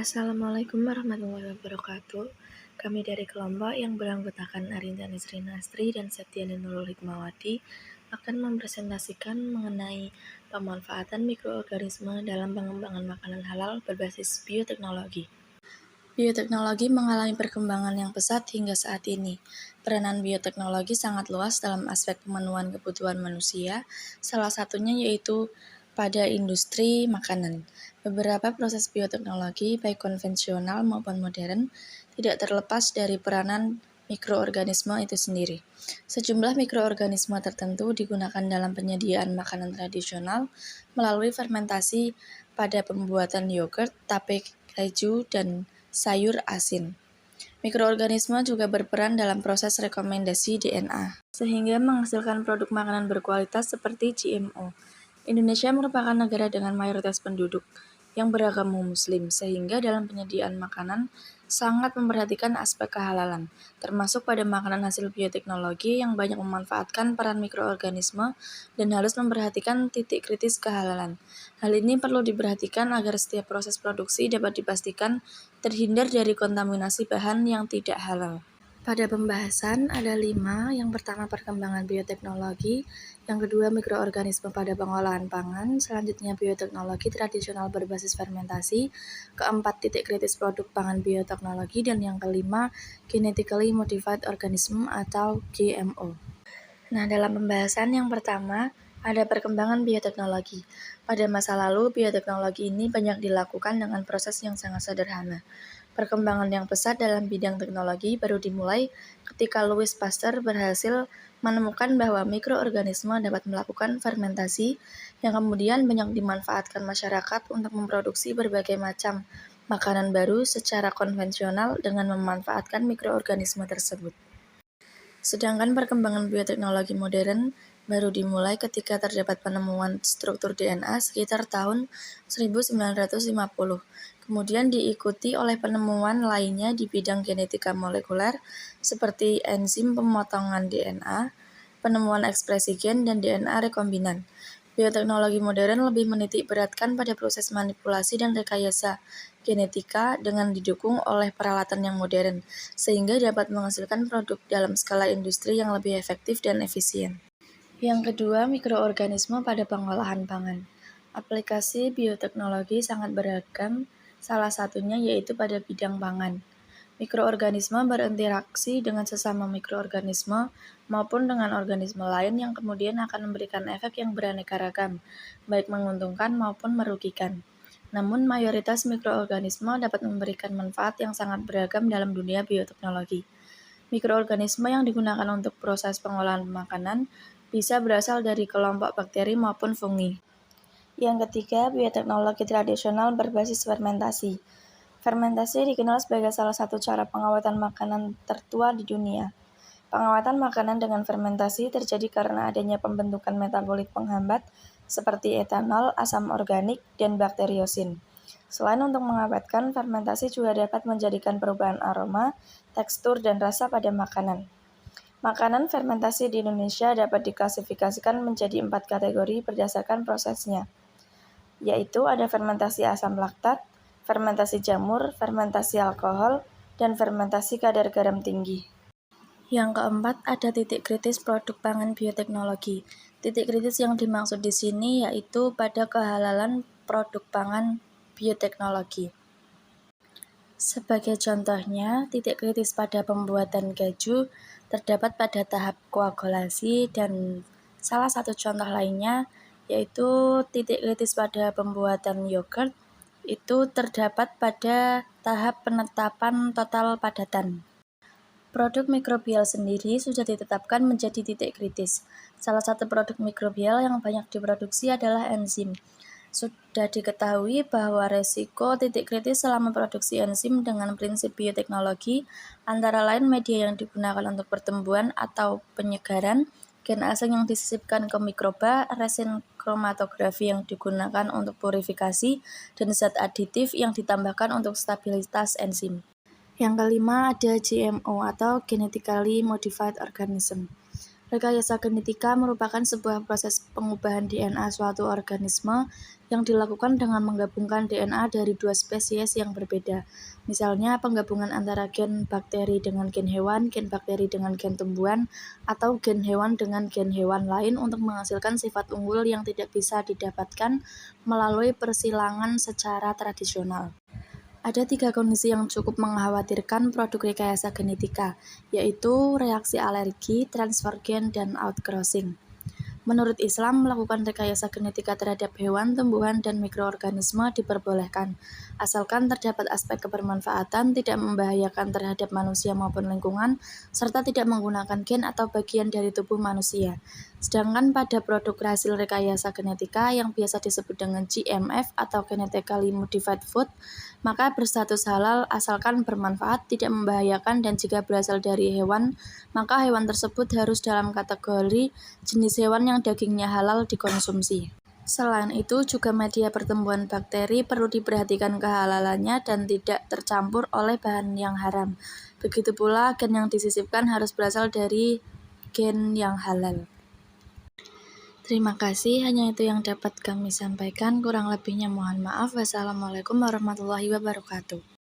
Assalamualaikum warahmatullahi wabarakatuh. Kami dari kelompok yang beranggotakan Arindani Srinastri dan Septiani Nurul Hikmawati akan mempresentasikan mengenai pemanfaatan mikroorganisme dalam pengembangan makanan halal berbasis bioteknologi. Bioteknologi mengalami perkembangan yang pesat hingga saat ini. Peranan bioteknologi sangat luas dalam aspek pemenuhan kebutuhan manusia, salah satunya yaitu pada industri makanan. Beberapa proses bioteknologi, baik konvensional maupun modern, tidak terlepas dari peranan mikroorganisme itu sendiri. Sejumlah mikroorganisme tertentu digunakan dalam penyediaan makanan tradisional melalui fermentasi pada pembuatan yogurt, tape, keju, dan sayur asin. Mikroorganisme juga berperan dalam proses rekomendasi DNA, sehingga menghasilkan produk makanan berkualitas seperti GMO. Indonesia merupakan negara dengan mayoritas penduduk yang beragama Muslim, sehingga dalam penyediaan makanan sangat memperhatikan aspek kehalalan, termasuk pada makanan hasil bioteknologi yang banyak memanfaatkan peran mikroorganisme dan harus memperhatikan titik kritis kehalalan. Hal ini perlu diperhatikan agar setiap proses produksi dapat dipastikan terhindar dari kontaminasi bahan yang tidak halal. Pada pembahasan ada 5, yang pertama perkembangan bioteknologi, yang kedua mikroorganisme pada pengolahan pangan, selanjutnya bioteknologi tradisional berbasis fermentasi, keempat titik kritis produk pangan bioteknologi, dan yang kelima genetically modified organism atau GMO. Nah, dalam pembahasan yang pertama ada perkembangan bioteknologi. Pada masa lalu, bioteknologi ini banyak dilakukan dengan proses yang sangat sederhana. Perkembangan yang pesat dalam bidang teknologi baru dimulai ketika Louis Pasteur berhasil menemukan bahwa mikroorganisme dapat melakukan fermentasi yang kemudian banyak dimanfaatkan masyarakat untuk memproduksi berbagai macam makanan baru secara konvensional dengan memanfaatkan mikroorganisme tersebut. Sedangkan perkembangan bioteknologi modern baru dimulai ketika terdapat penemuan struktur DNA sekitar tahun 1950. Kemudian diikuti oleh penemuan lainnya di bidang genetika molekuler seperti enzim pemotongan DNA, penemuan ekspresi gen, dan DNA rekombinan. Bioteknologi modern lebih menitik beratkan pada proses manipulasi dan rekayasa genetika dengan didukung oleh peralatan yang modern, sehingga dapat menghasilkan produk dalam skala industri yang lebih efektif dan efisien. Yang kedua, mikroorganisme pada pengolahan pangan. Aplikasi bioteknologi sangat beragam, salah satunya yaitu pada bidang pangan. Mikroorganisme berinteraksi dengan sesama mikroorganisme maupun dengan organisme lain yang kemudian akan memberikan efek yang beraneka ragam, baik menguntungkan maupun merugikan. Namun mayoritas mikroorganisme dapat memberikan manfaat yang sangat beragam dalam dunia bioteknologi. Mikroorganisme yang digunakan untuk proses pengolahan makanan bisa berasal dari kelompok bakteri maupun fungi. Yang ketiga, bioteknologi tradisional berbasis fermentasi. Fermentasi dikenal sebagai salah satu cara pengawatan makanan tertua di dunia. Pengawatan makanan dengan fermentasi terjadi karena adanya pembentukan metabolit penghambat seperti etanol, asam organik, dan bakteriosin. Selain untuk mengawetkan, fermentasi juga dapat menjadikan perubahan aroma, tekstur, dan rasa pada makanan. Makanan fermentasi di Indonesia dapat diklasifikasikan menjadi 4 kategori berdasarkan prosesnya, yaitu ada fermentasi asam laktat, fermentasi jamur, fermentasi alkohol, dan fermentasi kadar garam tinggi. Yang keempat, ada titik kritis produk pangan bioteknologi. Titik kritis yang dimaksud di sini yaitu pada kehalalan produk pangan bioteknologi. Sebagai contohnya, titik kritis pada pembuatan keju terdapat pada tahap koagulasi, dan salah satu contoh lainnya yaitu titik kritis pada pembuatan yogurt itu terdapat pada tahap penetapan total padatan. Produk mikrobial sendiri sudah ditetapkan menjadi titik kritis. Salah satu produk mikrobial yang banyak diproduksi adalah enzim. Sudah diketahui bahwa resiko titik kritis selama produksi enzim dengan prinsip bioteknologi antara lain media yang digunakan untuk pertumbuhan atau penyegaran, gen asing yang disisipkan ke mikroba, resin kromatografi yang digunakan untuk purifikasi, dan zat aditif yang ditambahkan untuk stabilitas enzim. Yang kelima ada GMO atau Genetically Modified Organism. Rekayasa genetika merupakan sebuah proses pengubahan DNA suatu organisme yang dilakukan dengan menggabungkan DNA dari dua spesies yang berbeda. Misalnya, penggabungan antara gen bakteri dengan gen hewan, gen bakteri dengan gen tumbuhan, atau gen hewan dengan gen hewan lain untuk menghasilkan sifat unggul yang tidak bisa didapatkan melalui persilangan secara tradisional. Ada 3 kondisi yang cukup mengkhawatirkan produk rekayasa genetika, yaitu reaksi alergi, transfer gen, dan outcrossing. Menurut Islam, melakukan rekayasa genetika terhadap hewan, tumbuhan, dan mikroorganisme diperbolehkan, asalkan terdapat aspek kebermanfaatan, tidak membahayakan terhadap manusia maupun lingkungan, serta tidak menggunakan gen atau bagian dari tubuh manusia. Sedangkan pada produk hasil rekayasa genetika yang biasa disebut dengan GMF atau Genetically Modified Food, maka berstatus halal asalkan bermanfaat, tidak membahayakan, dan jika berasal dari hewan, maka hewan tersebut harus dalam kategori jenis hewan yang dagingnya halal dikonsumsi. Selain itu, juga media pertumbuhan bakteri perlu diperhatikan kehalalannya dan tidak tercampur oleh bahan yang haram. Begitu pula, gen yang disisipkan harus berasal dari gen yang halal. Terima kasih, hanya itu yang dapat kami sampaikan. Kurang lebihnya mohon maaf. Wassalamualaikum warahmatullahi wabarakatuh.